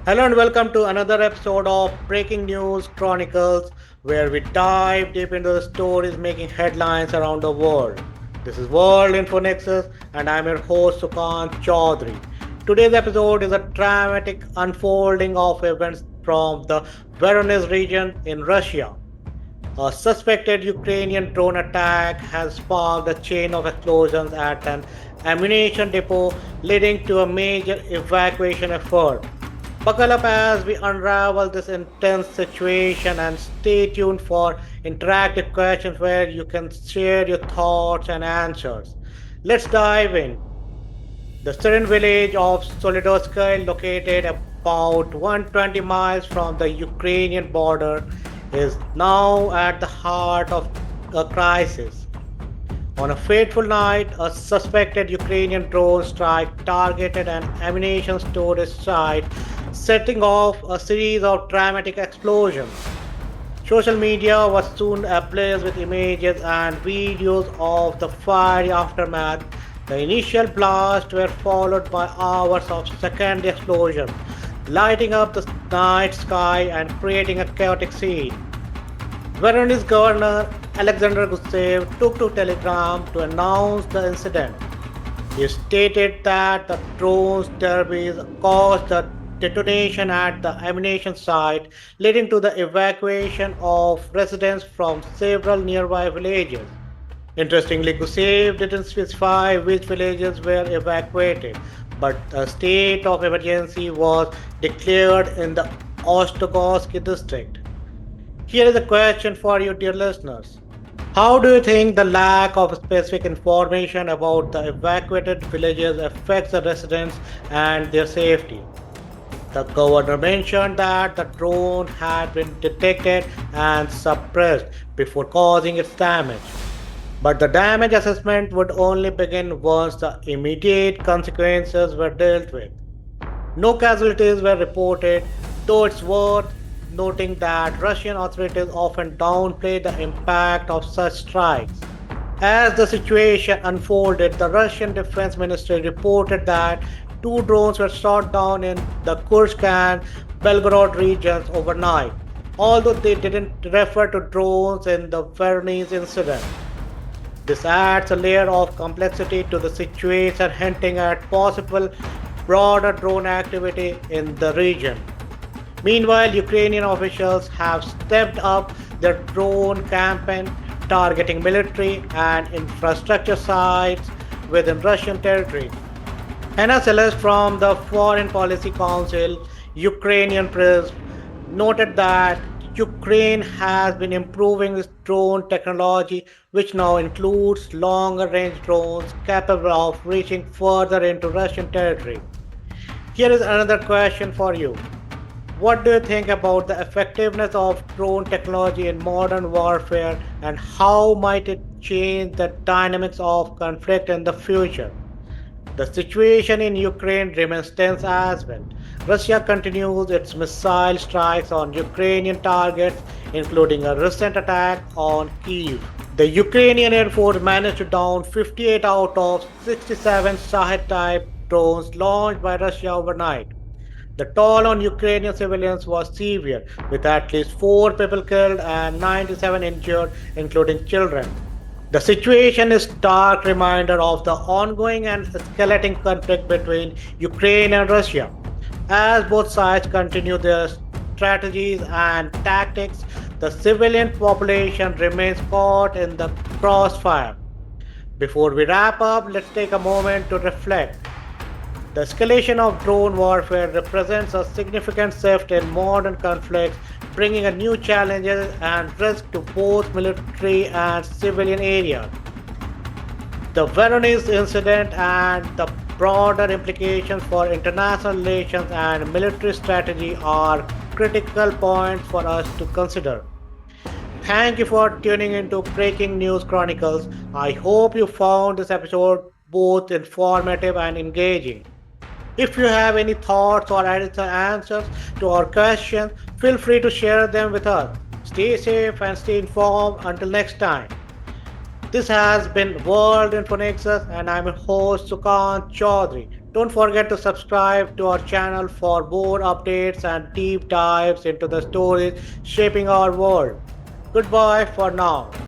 Hello and welcome to another episode of Breaking News Chronicles, where we dive deep into the stories making headlines around the world. This is World Info Nexus, and I'm your host Sukant Chaudhary. Today's episode is a dramatic unfolding of events from the Voronezh region in Russia. A suspected Ukrainian drone attack has sparked a chain of explosions at an ammunition depot, leading to a major evacuation effort. Buckle up as we unravel this intense situation and stay tuned for interactive questions where you can share your thoughts and answers. Let's dive in. The serene village of Solidorsky, located about 120 miles from the Ukrainian border, is now at the heart of a crisis. On a fateful night, a suspected Ukrainian drone strike targeted an ammunition storage site, setting off a series of dramatic explosions. Social media was soon ablaze with images and videos of the fiery aftermath. The initial blasts were followed by hours of secondary explosions, lighting up the night sky and creating a chaotic scene. Voronezh governor Alexander Gusev took to Telegram to announce the incident. He stated that the drone's debris caused the detonation at the ammunition site, leading to the evacuation of residents from several nearby villages. Interestingly, Gusev didn't specify which villages were evacuated, but a state of emergency was declared in the Ostogorsky district. Here is a question for you, dear listeners. How do you think the lack of specific information about the evacuated villages affects the residents and their safety? The governor mentioned that the drone had been detected and suppressed before causing its damage. But the damage assessment would only begin once the immediate consequences were dealt with. No casualties were reported, though it's worth noting that Russian authorities often downplay the impact of such strikes. As the situation unfolded, the Russian Defense Ministry reported that two drones were shot down in the Kursk and Belgorod regions overnight, although they didn't refer to drones in the Voronezh incident. This adds a layer of complexity to the situation, hinting at possible broader drone activity in the region. Meanwhile, Ukrainian officials have stepped up their drone campaign targeting military and infrastructure sites within Russian territory. Hannah Celeste from the Foreign Policy Council, Ukrainian press, noted that Ukraine has been improving its drone technology, which now includes longer range drones capable of reaching further into Russian territory. Here is another question for you. What do you think about the effectiveness of drone technology in modern warfare, and how might it change the dynamics of conflict in the future? The situation in Ukraine remains tense as well. Russia continues its missile strikes on Ukrainian targets, including a recent attack on Kyiv. The Ukrainian Air Force managed to down 58 out of 67 Shahed type drones launched by Russia overnight. The toll on Ukrainian civilians was severe, with at least 4 people killed and 97 injured, including children. The situation is a stark reminder of the ongoing and escalating conflict between Ukraine and Russia. As both sides continue their strategies and tactics, the civilian population remains caught in the crossfire. Before we wrap up, let's take a moment to reflect. The escalation of drone warfare represents a significant shift in modern conflicts, bringing a new challenges and risk to both military and civilian areas. The Voronezh incident and the broader implications for international relations and military strategy are critical points for us to consider. Thank you for tuning into Breaking News Chronicles. I hope you found this episode both informative and engaging. If you have any thoughts or additional answers to our questions, feel free to share them with us. Stay safe and stay informed until next time. This has been World Info Nexus, and I'm your host Sukant Chaudhary. Don't forget to subscribe to our channel for more updates and deep dives into the stories shaping our world. Goodbye for now.